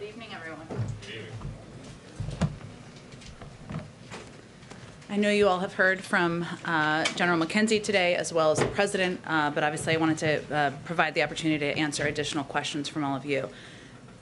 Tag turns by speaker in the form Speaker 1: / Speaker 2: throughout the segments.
Speaker 1: Good evening, everyone.
Speaker 2: Good evening.
Speaker 1: I know you all have heard from General McKenzie today, as well as the President, but obviously I wanted to provide the opportunity to answer additional questions from all of you.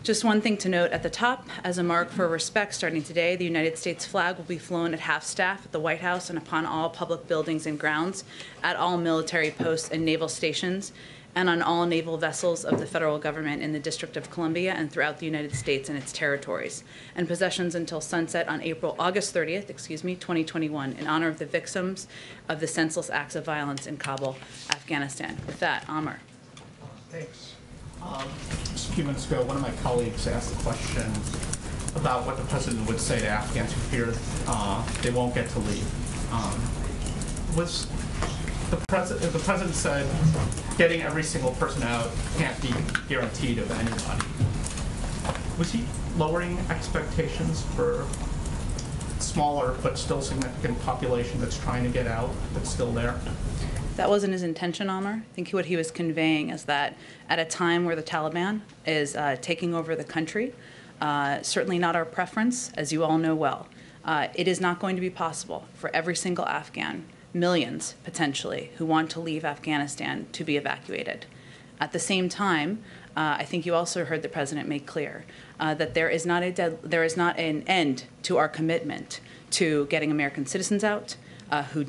Speaker 1: Just one thing to note at the top, as a mark for respect, starting today, the United States flag will be flown at half-staff at the White House and upon all public buildings and grounds, at all military posts and naval stations, and on all naval vessels of the federal government in the District of Columbia and throughout the United States and its territories, and possessions until sunset on August 30th, 2021, in honor of the victims of the senseless acts of violence in Kabul, Afghanistan. With that, Amr.
Speaker 3: Thanks. Just a few minutes ago, one of my colleagues asked a question about what the president would say to Afghans who fear they won't get to leave. The president said getting every single person out can't be guaranteed of anybody. Was he lowering expectations for smaller but still significant population that's trying to get out, that's still there?
Speaker 1: That wasn't his intention, Amr. I think what he was conveying is that at a time where the Taliban is taking over the country, certainly not our preference, as you all know well, it is not going to be possible for every single Afghan, millions potentially, who want to leave Afghanistan to be evacuated. At the same time, I think you also heard the President make clear that there is not an end to our commitment to getting American citizens out, who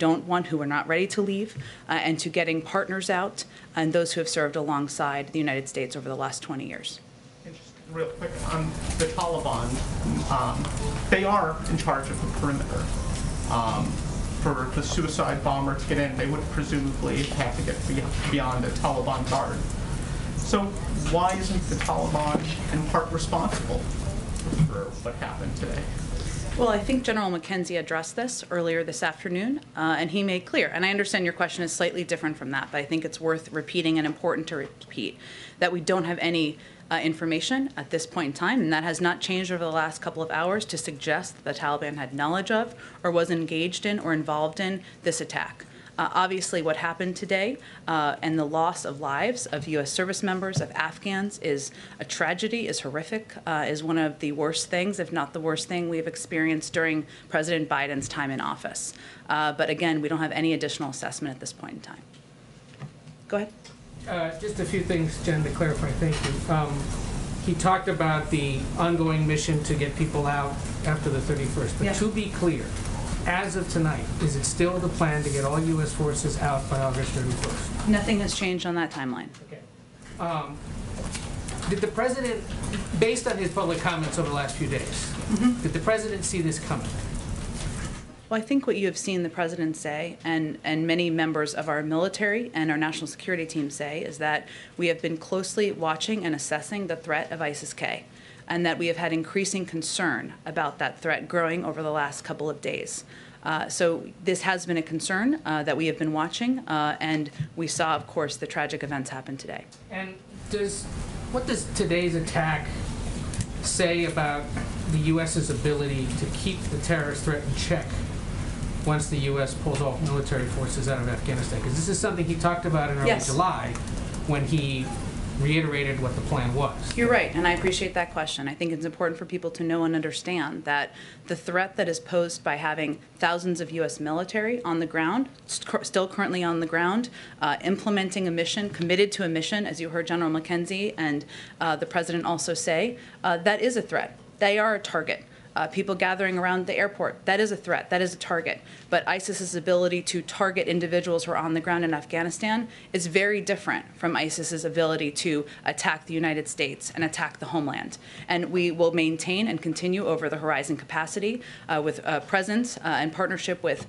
Speaker 1: are not ready to leave, and to getting partners out and those who have served alongside the United States over the last 20 years.
Speaker 3: And just real quick, on the Taliban, they are in charge of the perimeter. For the suicide bomber to get in, they would presumably have to get beyond a Taliban guard. So why isn't the Taliban in part responsible for what happened today?
Speaker 1: Well, I think General McKenzie addressed this earlier this afternoon, and he made clear, and I understand your question is slightly different from that, but I think it's worth repeating and important to repeat, that we don't have any information at this point in time, and that has not changed over the last couple of hours to suggest that the Taliban had knowledge of or was engaged in or involved in this attack. Obviously, what happened today and the loss of lives of U.S. service members, of Afghans, is a tragedy, is horrific, is one of the worst things, if not the worst thing, we have experienced during President Biden's time in office. But again, we don't have any additional assessment at this point in time. Go ahead.
Speaker 4: Just a few things, Jen, to clarify. Thank you. He talked about the ongoing mission to get people out after the 31st. But to be clear, as of tonight, is it still the plan to get all U.S. forces out by August 31st?
Speaker 1: Nothing has changed on that timeline.
Speaker 4: Okay. Did the president, based on his public comments over the last few days, did the president see this coming?
Speaker 1: Well, I think what you have seen the president say, and many members of our military and our national security team say, is that we have been closely watching and assessing the threat of ISIS-K, and that we have had increasing concern about that threat growing over the last couple of days. So this has been a concern that we have been watching, and we saw, of course, the tragic events happen today.
Speaker 4: And what does today's attack say about the U.S.'s ability to keep the terrorist threat in check once the U.S. pulls off military forces out of Afghanistan? Because this is something he talked about in early July when he reiterated what the plan was.
Speaker 1: You're right, and I appreciate that question. I think it's important for people to know and understand that the threat that is posed by having thousands of U.S. military on the ground, still currently on the ground, implementing a mission, committed to a mission, as you heard General McKenzie and the President also say, that is a threat. They are a target. People gathering around the airport, that is a threat, that is a target. But ISIS's ability to target individuals who are on the ground in Afghanistan is very different from ISIS's ability to attack the United States and attack the homeland. And we will maintain and continue over the horizon capacity with presence and partnership with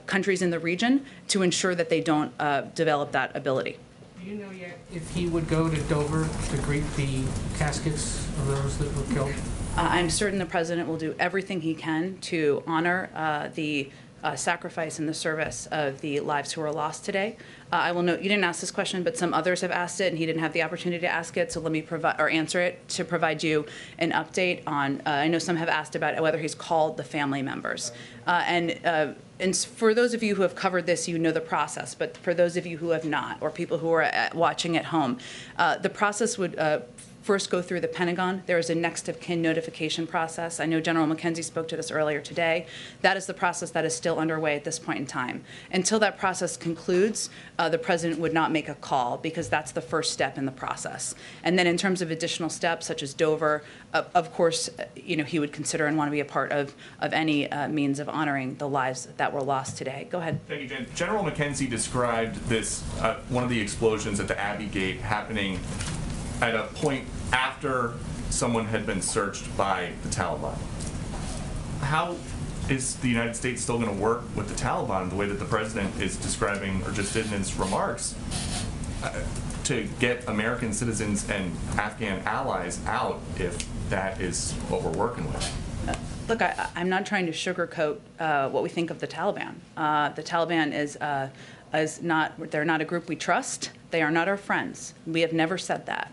Speaker 1: countries in the region to ensure that they don't develop that ability.
Speaker 4: Do you know yet if he would go to Dover to greet the caskets of those that were killed?
Speaker 1: I'm certain the President will do everything he can to honor the sacrifice and the service of the lives who were lost today. I will note you didn't ask this question, but some others have asked it, and he didn't have the opportunity to ask it. So let me provide or answer it to provide you an update on. I know some have asked about whether he's called the family members, and for those of you who have covered this, you know the process. But for those of you who have not, or people who are watching at home, the process would first go through the Pentagon. There is a next of kin notification process. I know General McKenzie spoke to this earlier today. That is the process that is still underway at this point in time. Until that process concludes, the president would not make a call because that's the first step in the process. And then in terms of additional steps such as Dover, of course, he would consider and want to be a part of any means of honoring the lives that were lost today. Go ahead.
Speaker 2: Thank you, Jen. General McKenzie described this, one of the explosions at the Abbey Gate happening at a point after someone had been searched by the Taliban. How is the United States still going to work with the Taliban the way that the president is describing, or just did in his remarks, to get American citizens and Afghan allies out if that is what we're working with?
Speaker 1: Look, I'm not trying to sugarcoat what we think of the Taliban. The Taliban they're not a group we trust. They are not our friends. We have never said that.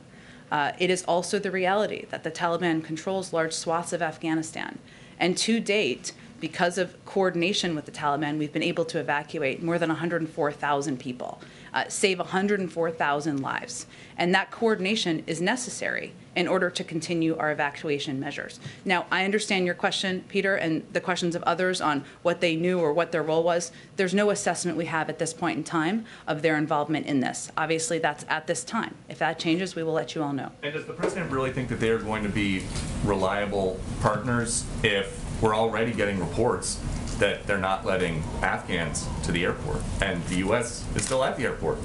Speaker 1: It is also the reality that the Taliban controls large swaths of Afghanistan. And to date, because of coordination with the Taliban, we've been able to evacuate more than 104,000 people, save 104,000 lives. And that coordination is necessary in order to continue our evacuation measures. Now, I understand your question, Peter, and the questions of others on what they knew or what their role was. There's no assessment we have at this point in time of their involvement in this. Obviously, that's at this time. If that changes, we will let you all know.
Speaker 2: And does the president really think that they are going to be reliable partners if we're already getting reports that they're not letting Afghans to the airport and the U.S. is still at the airport?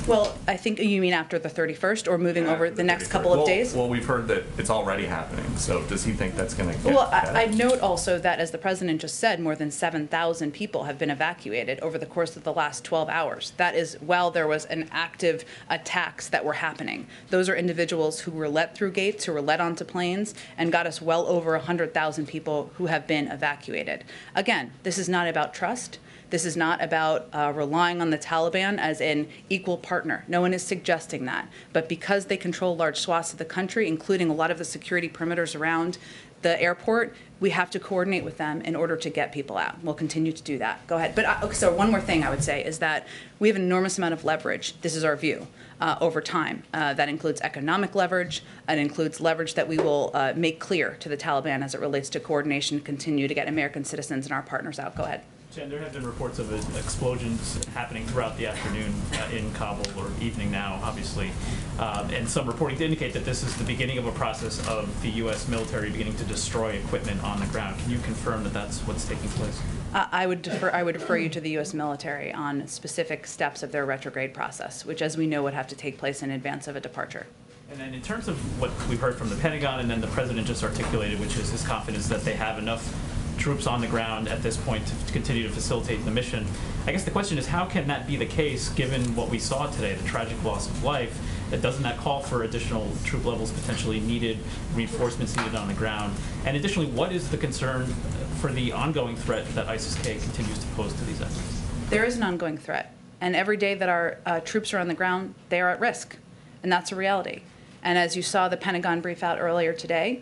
Speaker 1: Well, I think you mean after the 31st or moving over the next couple of days?
Speaker 2: Well, we've heard that it's already happening. So does he think that's going to get
Speaker 1: Well,
Speaker 2: better?
Speaker 1: I'd note also that, as the president just said, more than 7,000 people have been evacuated over the course of the last 12 hours. That is while there was an active attacks that were happening. Those are individuals who were let through gates, who were let onto planes, and got us well over 100,000 people who have been evacuated. Again, this is not about trust. This is not about relying on the Taliban as an equal partner. No one is suggesting that. But because they control large swaths of the country, including a lot of the security perimeters around the airport, we have to coordinate with them in order to get people out. We'll continue to do that. Go ahead. But so one more thing I would say is that we have an enormous amount of leverage. This is our view over time. That includes economic leverage. It includes leverage that we will make clear to the Taliban as it relates to coordination to continue to get American citizens and our partners out. Go ahead.
Speaker 5: Jen, there have been reports of explosions happening throughout the afternoon in Kabul, or evening now, obviously, and some reporting to indicate that this is the beginning of a process of the U.S. military beginning to destroy equipment on the ground. Can you confirm that that's what's taking place?
Speaker 1: I would refer you to the U.S. military on specific steps of their retrograde process, which, as we know, would have to take place in advance of a departure.
Speaker 5: And then in terms of what we've heard from the Pentagon and then the president just articulated, which is his confidence that they have enough troops on the ground at this point to continue to facilitate the mission. I guess the question is, how can that be the case given what we saw today, the tragic loss of life? Doesn't that call for additional troop levels potentially needed, reinforcements needed on the ground? And additionally, what is the concern for the ongoing threat that ISIS-K continues to pose to these efforts? There is an ongoing threat. And every day that our troops are on the ground, they are at risk. And that's a reality. And as you saw the Pentagon brief out earlier today,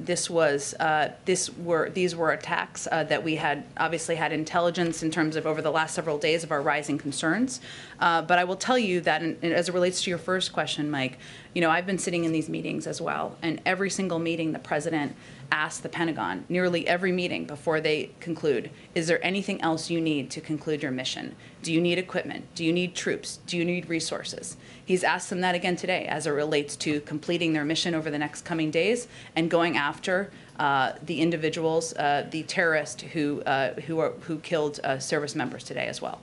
Speaker 5: these were attacks that we had obviously had intelligence in terms of over the last several days of our rising concerns. But I will tell you that as it relates to your first question, Mike, I've been sitting in these meetings as well, and every single meeting the president asked the Pentagon, nearly every meeting before they conclude, is there anything else you need to conclude your mission? Do you need equipment? Do you need troops? Do you need resources? He's asked them that again today as it relates to completing their mission over the next coming days and going after the individuals, the terrorists who killed service members today as well.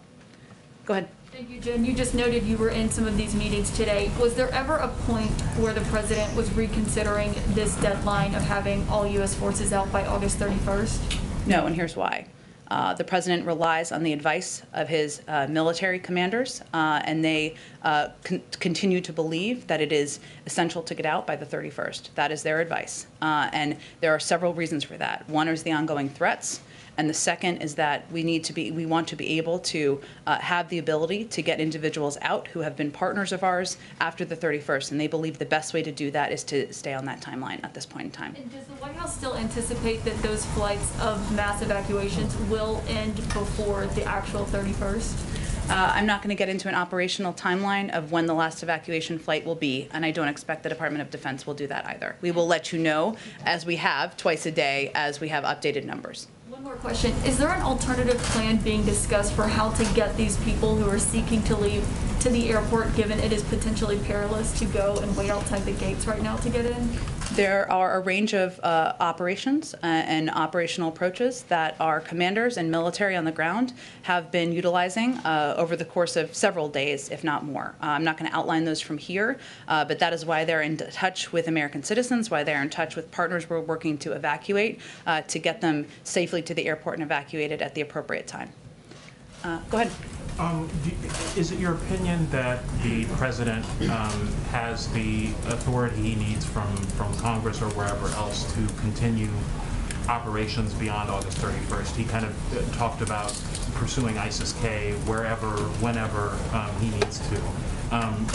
Speaker 5: Go ahead.
Speaker 6: Thank you, Jen. You just noted you were in some of these meetings today. Was there ever a point where the president was reconsidering this deadline of having all U.S. forces out by August 31st?
Speaker 1: No, and here's why. The president relies on the advice of his military commanders, and they continue to believe that it is essential to get out by the 31st. That is their advice. And there are several reasons for that. One is the ongoing threats. And the second is that we want to be able to have the ability to get individuals out who have been partners of ours after the 31st. And they believe the best way to do that is to stay on that timeline at this point in time.
Speaker 6: And does the White House still anticipate that those flights of mass evacuations will end before the actual 31st?
Speaker 1: I'm not going to get into an operational timeline of when the last evacuation flight will be, and I don't expect the Department of Defense will do that either. We will let you know, as we have twice a day, as we have updated numbers.
Speaker 6: One more question. Is there an alternative plan being discussed for how to get these people who are seeking to leave to the airport, given it is potentially perilous to go and wait outside the gates right now to get in?
Speaker 1: There are a range of operations and operational approaches that our commanders and military on the ground have been utilizing over the course of several days, if not more. I'm not going to outline those from here, but that is why they're in touch with American citizens, why they're in touch with partners we're working to evacuate, to get them safely to the airport and evacuated at the appropriate time. Go ahead.
Speaker 7: Is it your opinion that the president has the authority he needs from Congress or wherever else to continue operations beyond August 31st? He kind of talked about pursuing ISIS-K wherever, whenever he needs to.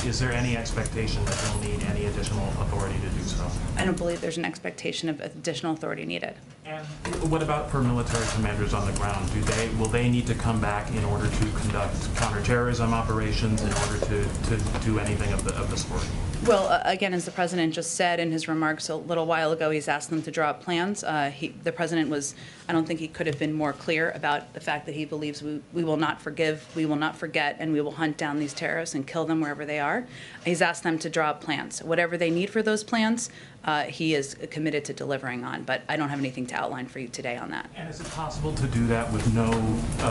Speaker 7: Is there any expectation that he'll need any additional authority to do so?
Speaker 1: I don't believe there's an expectation of additional authority needed.
Speaker 7: And what about for military commanders on the ground? Will they need to come back in order to conduct counterterrorism operations, in order to do anything of the sort?
Speaker 1: Well, again, as the president just said in his remarks a little while ago, he's asked them to draw up plans. The president I don't think he could have been more clear about the fact that he believes we will not forgive, we will not forget, and we will hunt down these terrorists and kill them wherever they are. He's asked them to draw up plans. Whatever they need for those plans, he is committed to delivering on, but I don't have anything to outline for you today on that.
Speaker 7: And is it possible to do that with no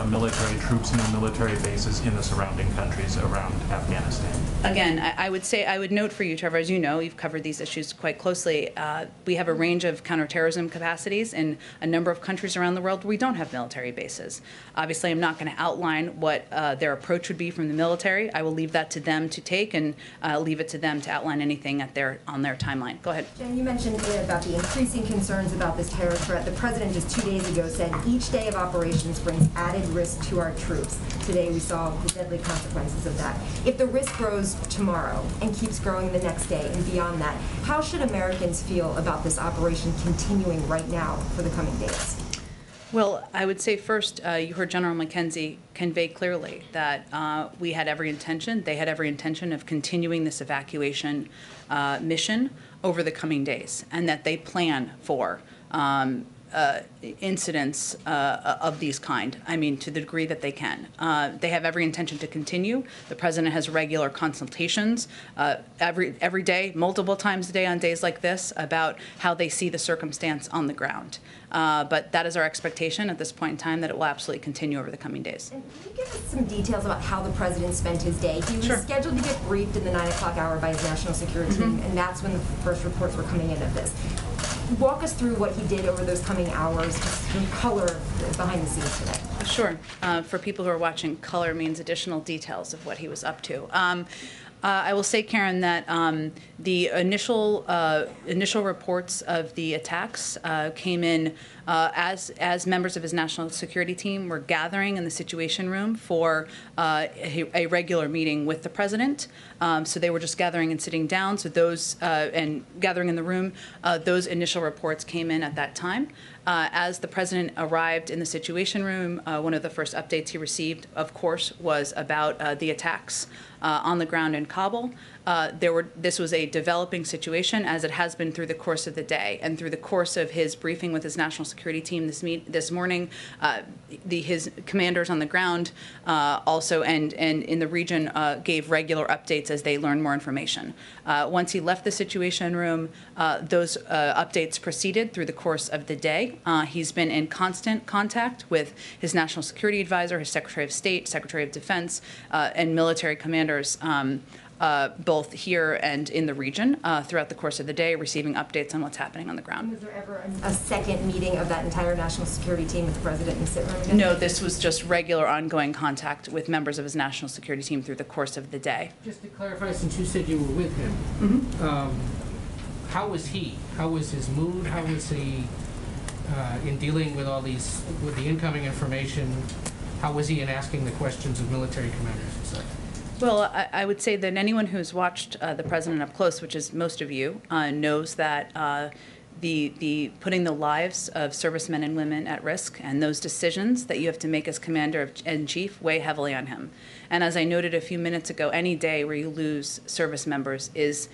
Speaker 7: military troops, no military bases in the surrounding countries around Afghanistan?
Speaker 1: Again, I would note for you, Trevor, as you know, you've covered these issues quite closely. We have a range of counterterrorism capacities in a number of countries around the world where we don't have military bases. Obviously, I'm not going to outline what their approach would be from the military. I will leave that to them to take and leave it to them to outline anything on their timeline. Go ahead.
Speaker 8: Jen, you mentioned about the increasing concerns about this terror threat. The president just 2 days ago said each day of operations brings added risk to our troops. Today we saw the deadly consequences of that. If the risk grows tomorrow and keeps growing the next day and beyond that, how should Americans feel about this operation continuing right now for the coming days?
Speaker 1: Well, I would say first, you heard General McKenzie convey clearly that they had every intention of continuing this evacuation mission over the coming days, and that they plan for incidents of these kind, to the degree that they can. They have every intention to continue. The president has regular consultations every day, multiple times a day on days like this, about how they see the circumstance on the ground. But that is our expectation at this point in time, that it will absolutely continue over the coming days.
Speaker 8: And can you give us some details about how the president spent his day? He was
Speaker 1: Sure.
Speaker 8: scheduled to get briefed in the 9 o'clock hour by his national security team, and that's when the first reports were coming in of this. Walk us through what he did over those coming hours, just some color behind the scenes today.
Speaker 1: Sure. For people who are watching, color means additional details of what he was up to. I will say, Karen, that the initial reports of the attacks came in as members of his national security team were gathering in the Situation Room for a regular meeting with the president. So they were just gathering and sitting down. So those and gathering in the room, those initial reports came in at that time. As the president arrived in the Situation Room, one of the first updates he received, of course, was about the attacks on the ground in Kabul. This was a developing situation, as it has been through the course of the day, and through the course of his briefing with his national security team this morning. His commanders on the ground also and in the region gave regular updates as they learned more information. Once he left the Situation Room, those updates proceeded through the course of the day. He's been in constant contact with his national security advisor, his Secretary of State, Secretary of Defense, and military commanders, both here and in the region throughout the course of the day, receiving updates on what's happening on the ground.
Speaker 8: Was there ever a second meeting of that entire national security team with the president in the sit room again?
Speaker 1: No, this was just regular ongoing contact with members of his national security team through the course of the day.
Speaker 4: Just to clarify, since you said you were with him, how was he? How was his mood? How was he in dealing with with the incoming information? How was he in asking the questions of military commanders and such?
Speaker 1: Well, I would say that anyone who's watched the president up close, which is most of you, knows that the putting the lives of servicemen and women at risk and those decisions that you have to make as Commander-in-Chief weigh heavily on him. And as I noted a few minutes ago, any day where you lose service members is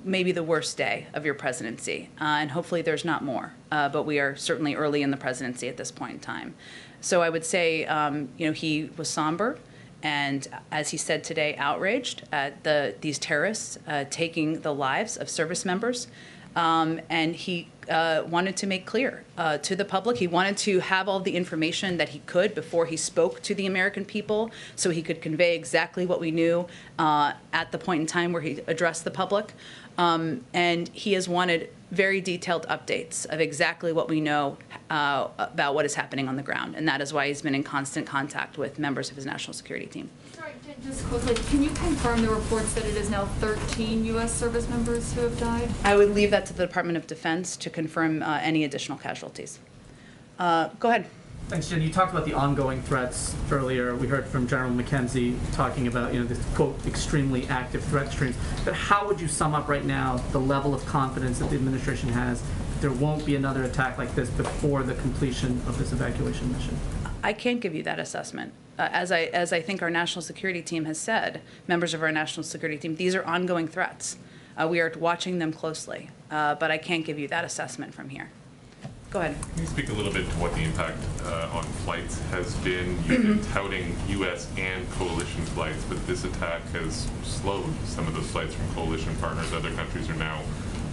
Speaker 1: maybe the worst day of your presidency. And hopefully there's not more. But we are certainly early in the presidency at this point in time. So I would say, he was somber. And as he said today, outraged at these terrorists taking the lives of service members. And he wanted to make clear to the public, he wanted to have all the information that he could before he spoke to the American people so he could convey exactly what we knew at the point in time where he addressed the public. And he has wanted very detailed updates of exactly what we know about what is happening on the ground. And that is why he's been in constant contact with members of his national security team.
Speaker 6: Sorry, just quickly, can you confirm the reports that it is now 13 U.S. service members who have died?
Speaker 1: I would leave that to the Department of Defense to confirm any additional casualties. Go ahead.
Speaker 9: Thanks, Jen. You talked about the ongoing threats earlier. We heard from General McKenzie talking about, this, quote, extremely active threat streams. But how would you sum up right now the level of confidence that the administration has that there won't be another attack like this before the completion of this evacuation mission?
Speaker 1: I can't give you that assessment. As I think our national security team has said, members of our national security team, these are ongoing threats. We are watching them closely, but I can't give you that assessment from here. Go ahead.
Speaker 10: Can you speak a little bit to what the impact on flights has been? You've been touting U.S. and coalition flights, but this attack has slowed some of those flights from coalition partners. Other countries are now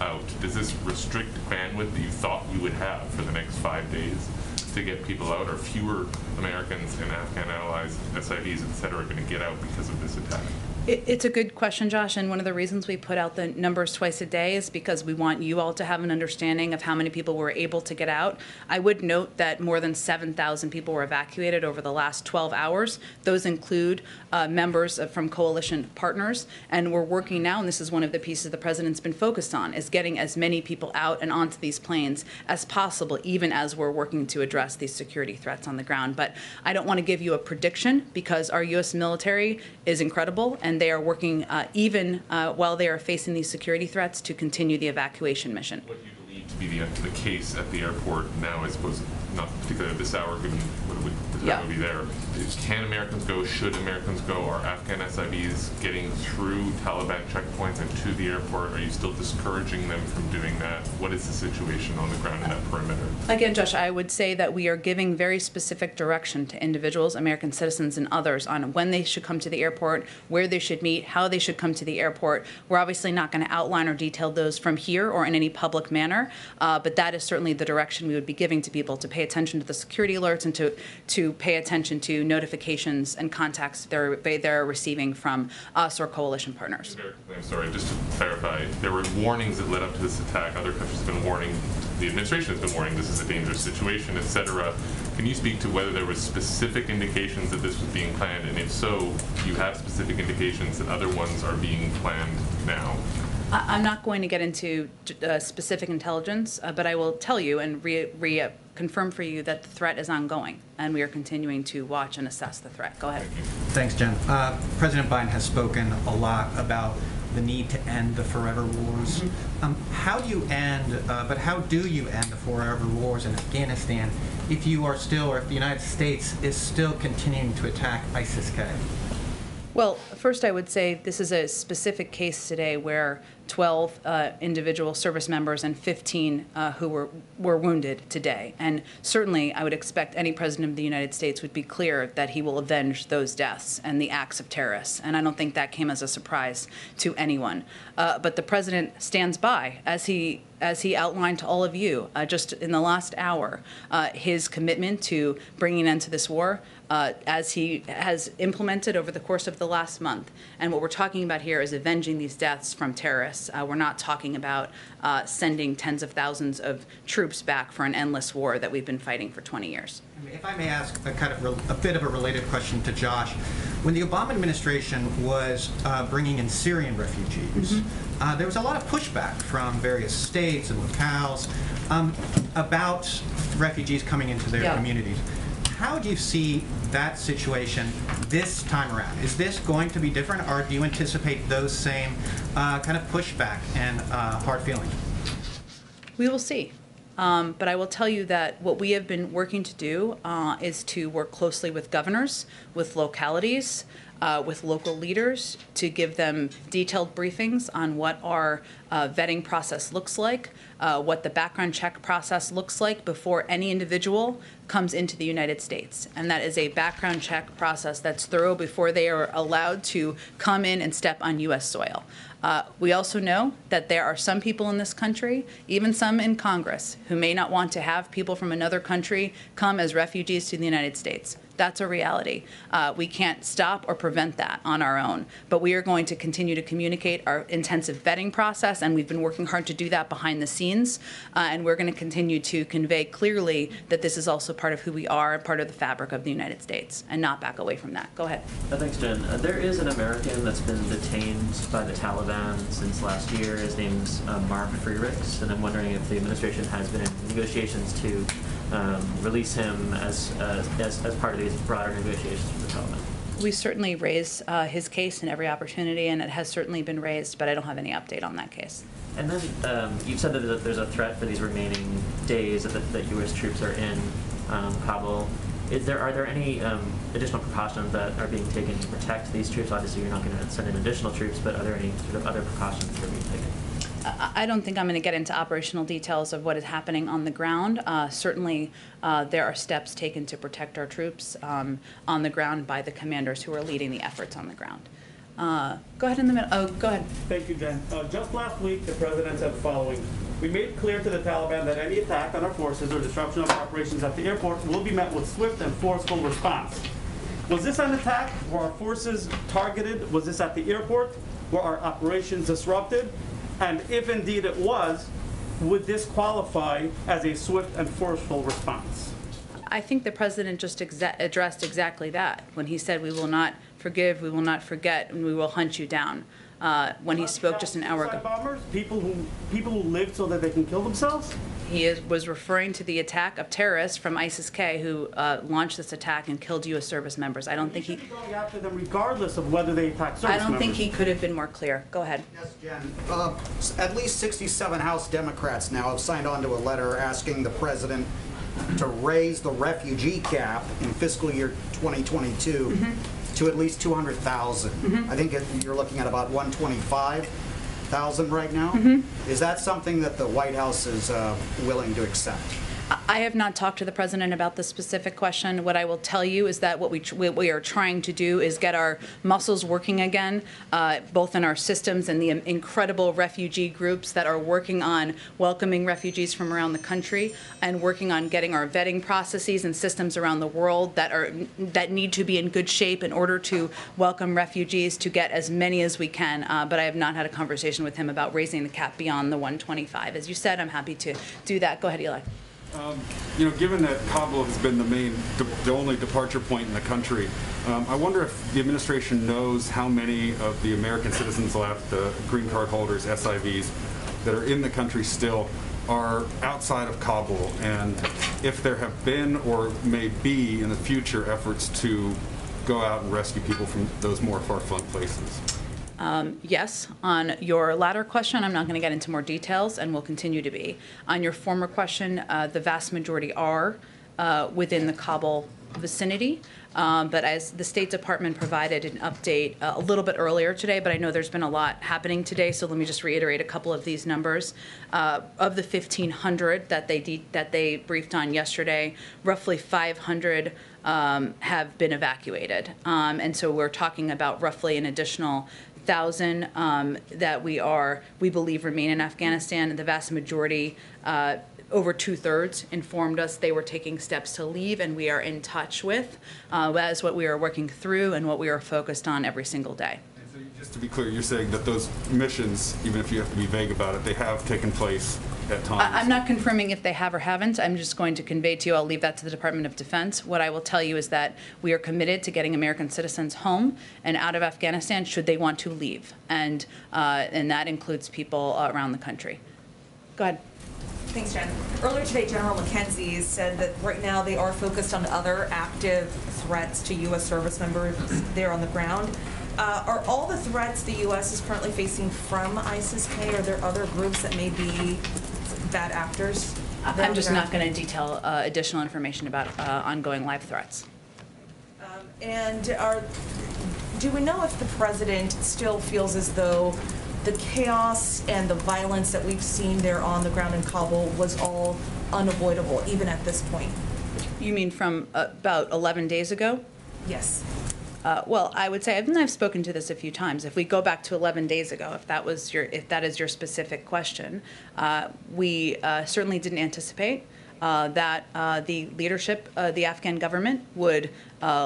Speaker 10: out. Does this restrict bandwidth that you thought you would have for the next 5 days to get people out? Are fewer Americans and Afghan allies, SIVs, et cetera, going to get out because of this attack?
Speaker 1: It's a good question, Josh, and one of the reasons we put out the numbers twice a day is because we want you all to have an understanding of how many people were able to get out. I would note that more than 7,000 people were evacuated over the last 12 hours. Those include members from coalition partners, and we're working now, and this is one of the pieces the president's been focused on, is getting as many people out and onto these planes as possible, even as we're working to address these security threats on the ground. But I don't want to give you a prediction because our U.S. military is incredible, and they are working even while they are facing these security threats to continue the evacuation mission.
Speaker 10: What do you believe to be the case at the airport now, I suppose, not particularly at this hour, given the time would be there. Can Americans go? Should Americans go? Are Afghan SIVs getting through Taliban checkpoints and to the airport? Are you still discouraging them from doing that? What is the situation on the ground in that perimeter?
Speaker 1: Again, Josh, I would say that we are giving very specific direction to individuals, American citizens and others, on when they should come to the airport, where they should meet, how they should come to the airport. We're obviously not going to outline or detail those from here or in any public manner, but that is certainly the direction we would be giving to people, to pay attention to the security alerts and to pay attention to notifications and contacts they're receiving from us or coalition partners.
Speaker 10: I'm sorry, just to clarify, there were warnings that led up to this attack. Other countries have been warning, the administration has been warning this is a dangerous situation, et cetera. Can you speak to whether there were specific indications that this was being planned, and if so, do you have specific indications that other ones are being planned now?
Speaker 1: I'm not going to get into specific intelligence, but I will tell you and confirm for you that the threat is ongoing, and we are continuing to watch and assess the threat. Go ahead.
Speaker 11: Thanks, Jen. President Biden has spoken a lot about the need to end the forever wars. How do you end the forever wars in Afghanistan if you are still, or if the United States is still continuing to attack ISIS-K?
Speaker 1: Well, first I would say this is a specific case today where 12 individual service members and 15 who were wounded today. And certainly I would expect any president of the United States would be clear that he will avenge those deaths and the acts of terrorists. And I don't think that came as a surprise to anyone. But the president stands by, as he outlined to all of you just in the last hour, his commitment to bringing an end to this war, as he has implemented over the course of the last month. And what we're talking about here is avenging these deaths from terrorists. We're not talking about sending tens of thousands of troops back for an endless war that we've been fighting for 20 years.
Speaker 11: If I may ask a bit of a related question to Josh. When the Obama administration was bringing in Syrian refugees, there was a lot of pushback from various states and locales about refugees coming into their communities. How do you see that situation this time around? Is this going to be different, or do you anticipate those same kind of pushback and hard feelings?
Speaker 1: We will see. But I will tell you that what we have been working to do is to work closely with governors, with localities, with local leaders to give them detailed briefings on what our vetting process looks like, what the background check process looks like before any individual comes into the United States. And that is a background check process that's thorough before they are allowed to come in and step on U.S. soil. We also know that there are some people in this country, even some in Congress, who may not want to have people from another country come as refugees to the United States. That's a reality. We can't stop or prevent that on our own, but we are going to continue to communicate our intensive vetting process, and we've been working hard to do that behind the scenes, and we're going to continue to convey clearly that this is also part of who we are and part of the fabric of the United States, and not back away from that. Go ahead.
Speaker 12: Thanks, Jen. There is an American that's been detained by the Taliban since last year. His name's Mark Freerichs, and I'm wondering if the administration has been in negotiations to release him as part of these broader negotiations with the Taliban.
Speaker 1: We certainly raise his case in every opportunity, and it has certainly been raised, but I don't have any update on that case.
Speaker 12: And then you've said that there's a threat for these remaining days that U.S. troops are in Kabul. Are there any additional precautions that are being taken to protect these troops? Obviously, you're not going to send in additional troops, but are there any sort of other precautions that are being taken?
Speaker 1: I don't think I'm going to get into operational details of what is happening on the ground. Certainly, there are steps taken to protect our troops on the ground by the commanders who are leading the efforts on the ground. Go ahead in the middle. Oh, go ahead.
Speaker 13: Thank you, Jen. Just last week, the president said the following. We made clear to the Taliban that any attack on our forces or disruption of operations at the airport will be met with swift and forceful response. Was this an attack? Were our forces targeted? Was this at the airport? Were our operations disrupted? And if indeed it was, would this qualify as a swift and forceful response?
Speaker 1: I think the president just addressed exactly that when he said we will not forgive, we will not forget, and we will hunt you down. When he spoke just an hour ago.
Speaker 13: Bombers, people who live so that they can kill themselves?
Speaker 1: He was referring to the attack of terrorists from ISIS-K who launched this attack and killed U.S. service members. I don't think he.
Speaker 13: Should be going after them regardless of whether they attack service members.
Speaker 1: I don't think he could have been more clear. Go ahead.
Speaker 14: Yes, Jen. At least 67 House Democrats now have signed on to a letter asking the president to raise the refugee cap in fiscal year 2022 to at least 200,000. I think you're looking at about 125,000 right now. Is that something that the White House is willing to accept?
Speaker 1: I have not talked to the president about this specific question. What I will tell you is that what we are trying to do is get our muscles working again, both in our systems and the incredible refugee groups that are working on welcoming refugees from around the country and working on getting our vetting processes and systems around the world that need to be in good shape in order to welcome refugees, to get as many as we can. But I have not had a conversation with him about raising the cap beyond the 125. As you said, I'm happy to do that. Go ahead, Eli.
Speaker 15: Given that Kabul has been the only departure point in the country, I wonder if the administration knows how many of the American citizens left, green card holders, SIVs, that are in the country still are outside of Kabul, and if there have been or may be in the future efforts to go out and rescue people from those more far-flung places.
Speaker 1: Yes. On your latter question, I'm not going to get into more details and will continue to be. On your former question, the vast majority are within the Kabul vicinity. But as the State Department provided an update a little bit earlier today, but I know there's been a lot happening today, so let me just reiterate a couple of these numbers. Of the 1,500 that they briefed on yesterday, roughly 500 have been evacuated. And so we're talking about roughly an additional 1,000 that we believe remain in Afghanistan. The vast majority, over 2/3, informed us they were taking steps to leave, and we are in touch with. That is what we are working through and what we are focused on every single day.
Speaker 15: And so just to be clear, you're saying that those missions, even if you have to be vague about it, they have taken place at times?
Speaker 1: I'm not confirming if they have or haven't. I'm just going to convey to you, I'll leave that to the Department of Defense. What I will tell you is that we are committed to getting American citizens home and out of Afghanistan should they want to leave. And that includes people around the country. Go ahead.
Speaker 16: Thanks, Jen. Earlier today, General McKenzie said that right now they are focused on other active threats to U.S. service members there on the ground. Are all the threats the U.S. is currently facing from ISIS-K? Are there other groups that may be bad actors?
Speaker 1: I'm just not going to detail additional information about ongoing live threats.
Speaker 16: And do we know if the president still feels as though the chaos and the violence that we've seen there on the ground in Kabul was all unavoidable, even at this point?
Speaker 1: You mean from about 11 days ago?
Speaker 16: Yes.
Speaker 1: Well, I would say, and I've spoken to this a few times. If we go back to 11 days ago, if that is your specific question, we certainly didn't anticipate that the leadership, the Afghan government, would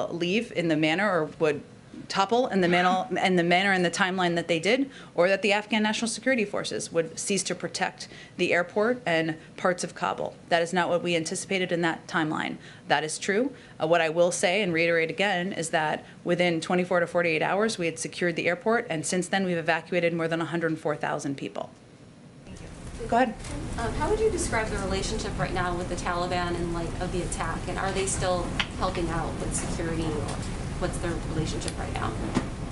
Speaker 1: leave in the manner or would topple in the manner and the timeline that they did, or that the Afghan National Security Forces would cease to protect the airport and parts of Kabul. That is not what we anticipated in that timeline. That is true. What I will say and reiterate again is that within 24 to 48 hours, we had secured the airport, and since then we've evacuated more than 104,000 people.
Speaker 16: Thank you.
Speaker 1: Go ahead.
Speaker 17: How would you describe the relationship right now with the Taliban in light of the attack, and are they still helping out with security, or what's their relationship right now?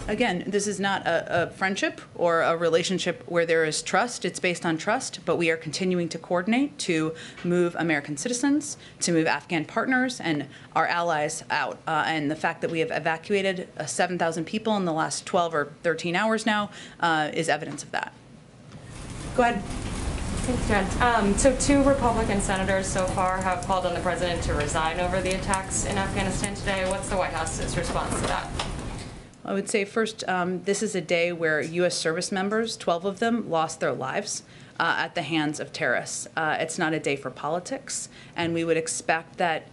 Speaker 1: Again, this is not a friendship or a relationship where there is trust. It's based on trust, but we are continuing to coordinate to move American citizens, to move Afghan partners and our allies out. And the fact that we have evacuated 7,000 people in the last 12 or 13 hours now is evidence of that. Go ahead.
Speaker 18: Thanks, Jen. So 2 Republican senators so far have called on the president to resign over the attacks in Afghanistan today. What's the White House's response to that?
Speaker 1: I would say first, this is a day where U.S. service members, 12 of them, lost their lives at the hands of terrorists. It's not a day for politics, and we would expect that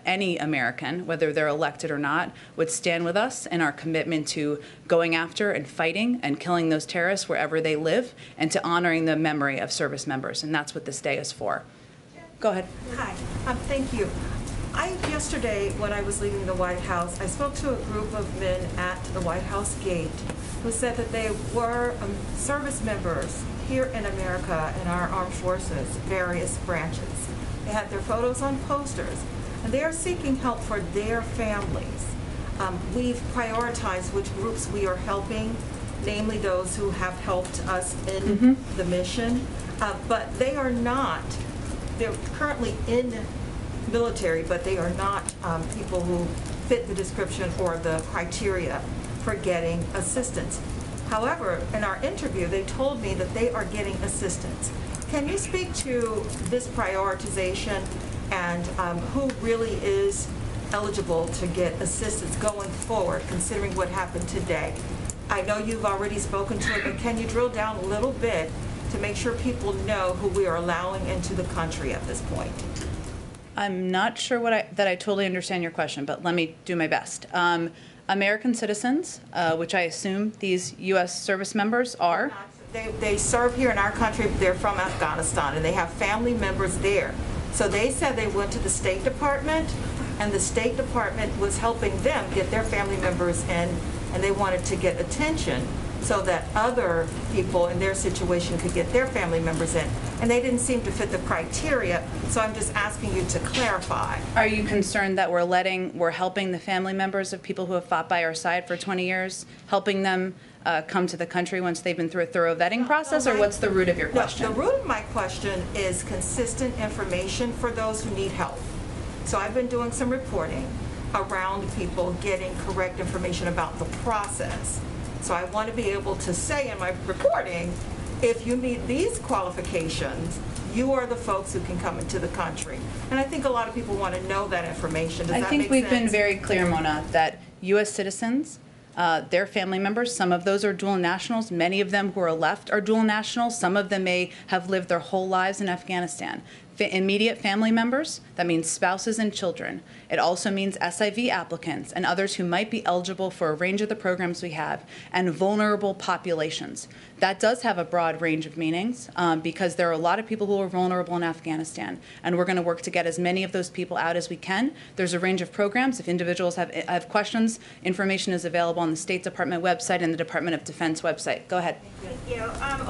Speaker 1: any American, whether they're elected or not, would stand with us in our commitment to going after and fighting and killing those terrorists wherever they live, and to honoring the memory of service members, and that's what this day is for. Go ahead.
Speaker 19: Hi, thank you. Yesterday, when I was leaving the White House, I spoke to a group of men at the White House gate who said that they were service members here in America in our armed forces, various branches. They had their photos on posters, and they are seeking help for their families. We've prioritized which groups we are helping, namely those who have helped us in the mission, but they are not, they're currently in military, but they are not people who fit the description or the criteria for getting assistance. However, in our interview, they told me that they are getting assistance. Can you speak to this prioritization and who really is eligible to get assistance going forward, considering what happened today? I know you've already spoken to it, but can you drill down a little bit to make sure people know who we are allowing into the country at this point?
Speaker 1: I'm not sure that I totally understand your question, but let me do my best. American citizens, which I assume these U.S. service members are.
Speaker 19: They serve here in our country. They're from Afghanistan, and they have family members there. So they said they went to the State Department, and the State Department was helping them get their family members in, and they wanted to get attention so that other people in their situation could get their family members in. And they didn't seem to fit the criteria, so I'm just asking you to clarify.
Speaker 1: Are you concerned that we're helping the family members of people who have fought by our side for 20 years, helping them come to the country once they've been through a thorough vetting process, or what's the root of your question?
Speaker 19: No, the root of my question is consistent information for those who need help. So I've been doing some reporting around people getting correct information about the process. So I want to be able to say in my reporting, if you meet these qualifications, you are the folks who can come into the country. And I think a lot of people want to know that information. Does that make sense?
Speaker 1: I think we've been very clear, Mona, that U.S. citizens, their family members, some of those are dual nationals. Many of them who are left are dual nationals. Some of them may have lived their whole lives in Afghanistan. Immediate family members, that means spouses and children. It also means SIV applicants and others who might be eligible for a range of the programs we have, and vulnerable populations. That does have a broad range of meanings because there are a lot of people who are vulnerable in Afghanistan, and we're going to work to get as many of those people out as we can. There's a range of programs. If individuals have questions, information is available on the State Department website and the Department of Defense website. Go ahead.
Speaker 20: Thank you.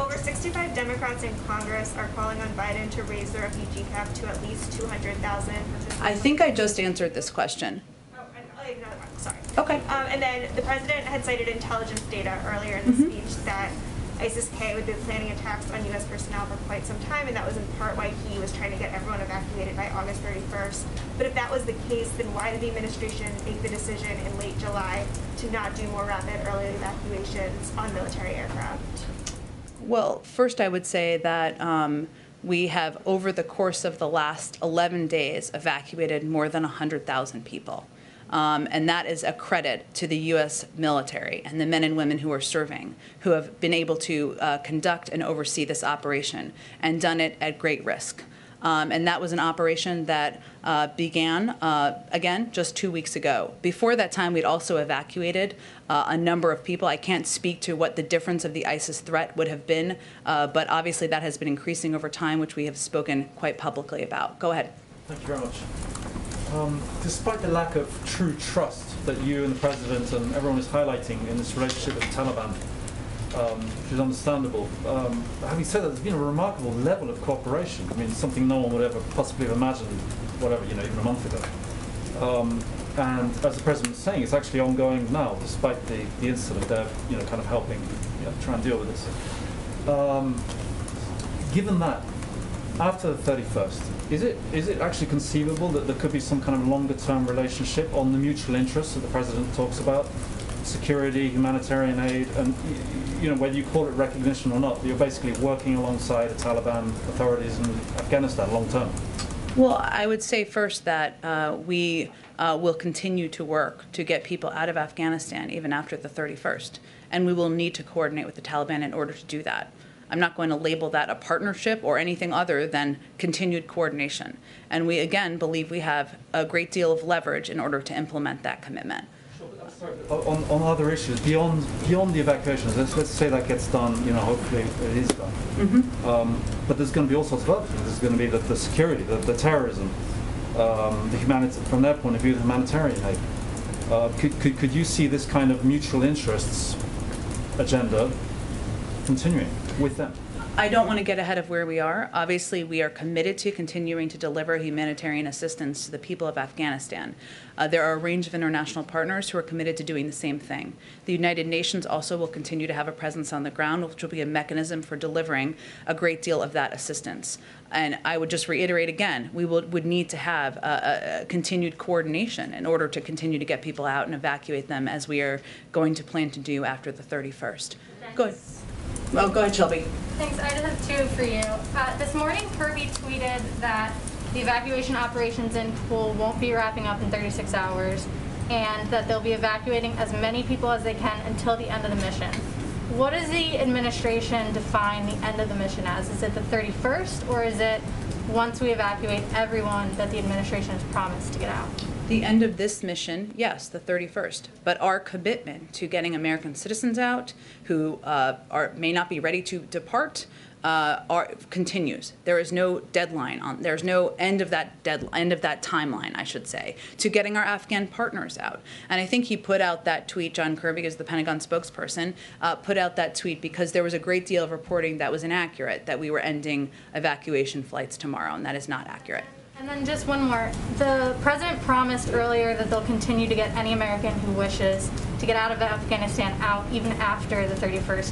Speaker 20: Over 65 Democrats in Congress are calling on Biden to raise the refugee cap to at least 200,000.
Speaker 1: I think I just answered this question.
Speaker 20: Oh, sorry.
Speaker 1: Okay.
Speaker 20: And then the president had cited intelligence data earlier in the speech that ISIS-K would be planning attacks on U.S. personnel for quite some time, and that was in part why he was trying to get everyone evacuated by August 31st. But if that was the case, then why did the administration make the decision in late July to not do more rapid early evacuations on military aircraft?
Speaker 1: Well, first I would say that we have, over the course of the last 11 days, evacuated more than 100,000 people. And that is a credit to the U.S. military and the men and women who are serving, who have been able to conduct and oversee this operation and done it at great risk. And that was an operation that began, again, just 2 weeks ago. Before that time, we'd also evacuated a number of people. I can't speak to what the difference of the ISIS threat would have been, but obviously that has been increasing over time, which we have spoken quite publicly about. Go ahead.
Speaker 21: Thank you very much. Despite the lack of true trust that you and the President and everyone is highlighting in this relationship with the Taliban, which is understandable, having said that, there's been a remarkable level of cooperation. I mean, something no one would ever possibly have imagined, whatever, even a month ago. And as the President was saying, it's actually ongoing now, despite the incident. They're, kind of helping, try and deal with this. Given that, after the 31st, is it actually conceivable that there could be some kind of longer-term relationship on the mutual interests that the President talks about, security, humanitarian aid, and whether you call it recognition or not, you're basically working alongside the Taliban authorities in Afghanistan long-term?
Speaker 1: Well, I would say first that we will continue to work to get people out of Afghanistan even after the 31st, and we will need to coordinate with the Taliban in order to do that. I'm not going to label that a partnership or anything other than continued coordination. And we, again, believe we have a great deal of leverage in order to implement that commitment.
Speaker 21: On other issues, beyond the evacuations, let's say that gets done, hopefully it is done. Mm-hmm. But there's going to be all sorts of other things. There's going to be the security, the terrorism, the humanitarian, from their point of view, the humanitarian aid. Could you see this kind of mutual interests agenda continuing with them?
Speaker 1: I don't want to get ahead of where we are. Obviously, we are committed to continuing to deliver humanitarian assistance to the people of Afghanistan. There are a range of international partners who are committed to doing the same thing. The United Nations also will continue to have a presence on the ground, which will be a mechanism for delivering a great deal of that assistance. And I would just reiterate again, we would need to have a continued coordination in order to continue to get people out and evacuate them, as we are going to plan to do after the 31st. Go ahead. Oh, go ahead, Shelby.
Speaker 22: Thanks. I just have two for you. This morning, Kirby tweeted that the evacuation operations in Kabul won't be wrapping up in 36 hours, and that they'll be evacuating as many people as they can until the end of the mission. What does the administration define the end of the mission as? Is it the 31st, or is it once we evacuate everyone that the administration has promised to get out?
Speaker 1: The end of this mission, yes, the 31st. But our commitment to getting American citizens out who may not be ready to depart continues. There is no deadline on. There's no end of that timeline, I should say, to getting our Afghan partners out. And I think he put out that tweet. John Kirby, as the Pentagon spokesperson, put out that tweet because there was a great deal of reporting that was inaccurate, that we were ending evacuation flights tomorrow, and that is not accurate.
Speaker 22: And then just one more. The president promised earlier that they'll continue to get any American who wishes to get out of Afghanistan out even after the 31st.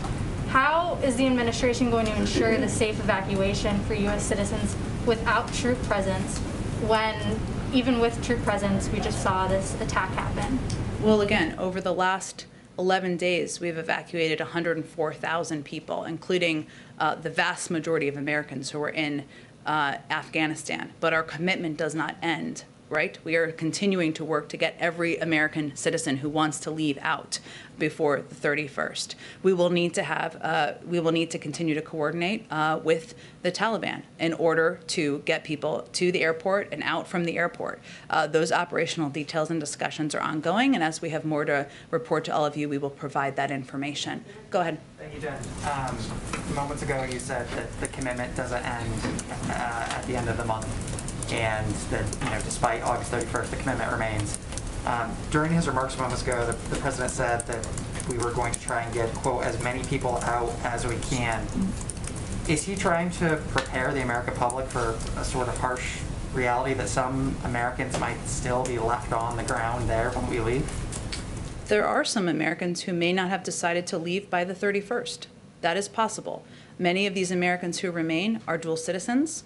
Speaker 22: How is the administration going to ensure the safe evacuation for U.S. citizens without troop presence when, even with troop presence, we just saw this attack happen?
Speaker 1: Well, again, over the last 11 days, we've evacuated 104,000 people, including the vast majority of Americans who were in Afghanistan. But our commitment does not end, right? We are continuing to work to get every American citizen who wants to leave out before the 31st. We will need to continue to coordinate with the Taliban in order to get people to the airport and out from the airport. Those operational details and discussions are ongoing, and as we have more to report to all of you, we will provide that information. Go ahead.
Speaker 23: Thank you, Jen. Moments ago, you said that the commitment doesn't end at the end of the month, and that despite August 31st, the commitment remains. During his remarks moments ago, the president said that we were going to try and get, quote, as many people out as we can. Is he trying to prepare the American public for a sort of harsh reality that some Americans might still be left on the ground there when we leave?
Speaker 1: There are some Americans who may not have decided to leave by the 31st. That is possible. Many of these Americans who remain are dual citizens.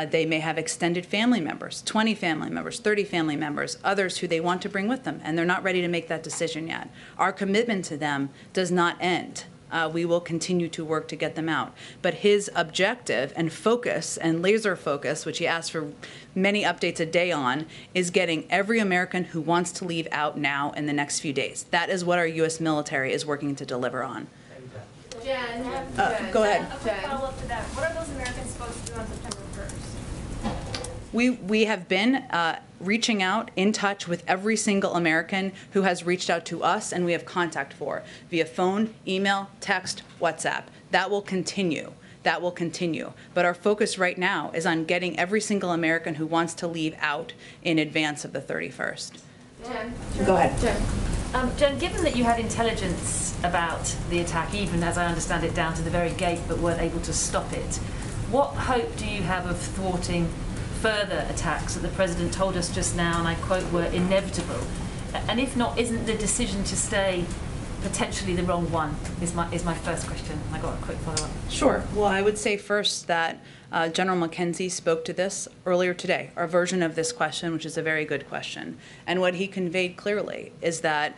Speaker 1: They may have extended family members, 20 family members, 30 family members, others who they want to bring with them, and they're not ready to make that decision yet. Our commitment to them does not end. We will continue to work to get them out. But his objective and focus and laser focus, which he asked for many updates a day on, is getting every American who wants to leave out now in the next few days. That is what our U.S. military is working to deliver on.
Speaker 6: Jen,
Speaker 1: Go ahead.
Speaker 6: A quick follow-up to that. What are those Americans supposed to do on September 1st?
Speaker 1: We have been reaching out, in touch with every single American who has reached out to us and we have contact for via phone, email, text, WhatsApp. That will continue. That will continue. But our focus right now is on getting every single American who wants to leave out in advance of the 31st.
Speaker 6: Jen?
Speaker 1: Go ahead.
Speaker 6: Jen.
Speaker 2: Jen, given that you had intelligence about the attack, even as I understand it, down to the very gate, but weren't able to stop it, what hope do you have of thwarting further attacks that the President told us just now, and I quote, were inevitable? And if not, isn't the decision to stay potentially the wrong one, is my first question. I got a quick follow-up.
Speaker 1: Sure. Well, I would say first that General McKenzie spoke to this earlier today, our version of this question, which is a very good question. And what he conveyed clearly is that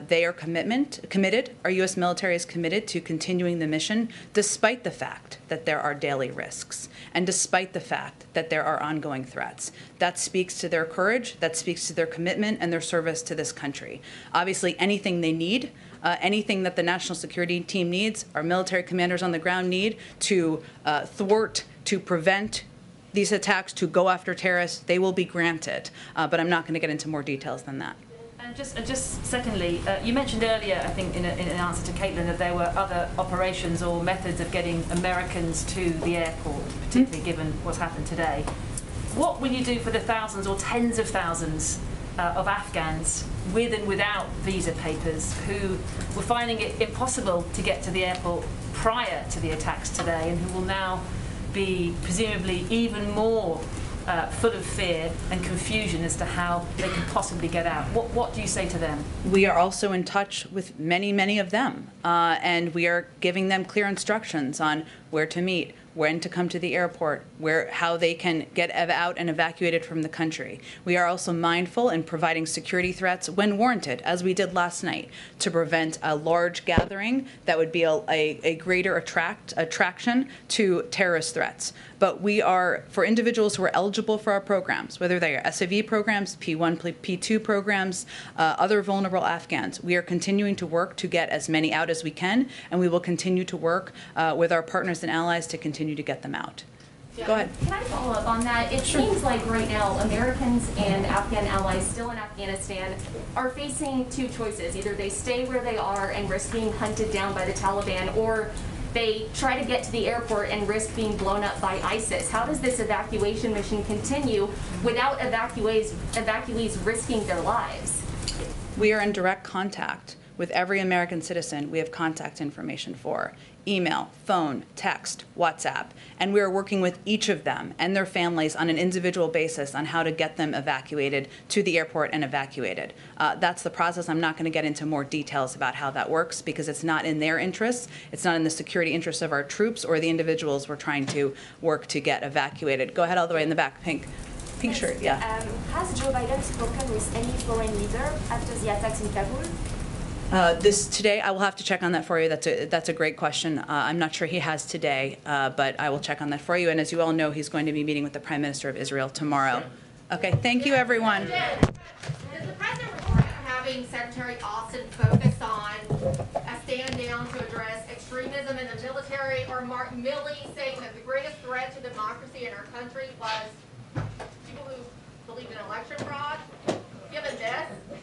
Speaker 1: they are committed, our U.S. military is committed to continuing the mission despite the fact that there are daily risks and despite the fact that there are ongoing threats. That speaks to their courage, that speaks to their commitment and their service to this country. Obviously, anything they need, anything that the national security team needs, our military commanders on the ground need to thwart, to prevent these attacks, to go after terrorists, they will be granted. But I'm not going to get into more details than that.
Speaker 2: And just secondly, you mentioned earlier, I think in an answer to Caitlin, that there were other operations or methods of getting Americans to the airport, particularly given what's happened today. What will you do for the thousands or tens of thousands of Afghans with and without visa papers who were finding it impossible to get to the airport prior to the attacks today and who will now be presumably even more full of fear and confusion as to how they can possibly get out? What do you say to them?
Speaker 1: We are also in touch with many, many of them, and we are giving them clear instructions on where to meet, when to come to the airport, how they can get out and evacuated from the country. We are also mindful in providing security threats when warranted, as we did last night, to prevent a large gathering that would be a greater attraction to terrorist threats. But we are, for individuals who are eligible for our programs, whether they are SAV programs, P1, P2 programs, other vulnerable Afghans, we are continuing to work to get as many out as we can, and we will continue to work with our partners and allies to continue to get them out. Go ahead.
Speaker 22: Can I follow up on that? It seems like right now Americans and Afghan allies still in Afghanistan are facing two choices. Either they stay where they are and risk being hunted down by the Taliban, or they try to get to the airport and risk being blown up by ISIS. How does this evacuation mission continue without evacuees risking their lives?
Speaker 1: We are in direct contact with every American citizen we have contact information for. Email, phone, text, WhatsApp, and we are working with each of them and their families on an individual basis on how to get them evacuated to the airport and evacuated. That's the process. I'm not going to get into more details about how that works because it's not in their interests. It's not in the security interests of our troops or the individuals we're trying to work to get evacuated. Go ahead all the way in the back, pink shirt, yeah.
Speaker 22: Has Joe Biden spoken with any foreign leader after the attacks in Kabul?
Speaker 1: Today, I will have to check on that for you. That's a great question. I'm not sure he has today, but I will check on that for you. And as you all know, he's going to be meeting with the Prime Minister of Israel tomorrow. Okay, thank you, everyone.
Speaker 3: Does the President report having Secretary Austin focus on a stand down to address extremism in the military, or Mark Milley saying that the greatest threat to democracy in our country was people who believe in election fraud? Given this,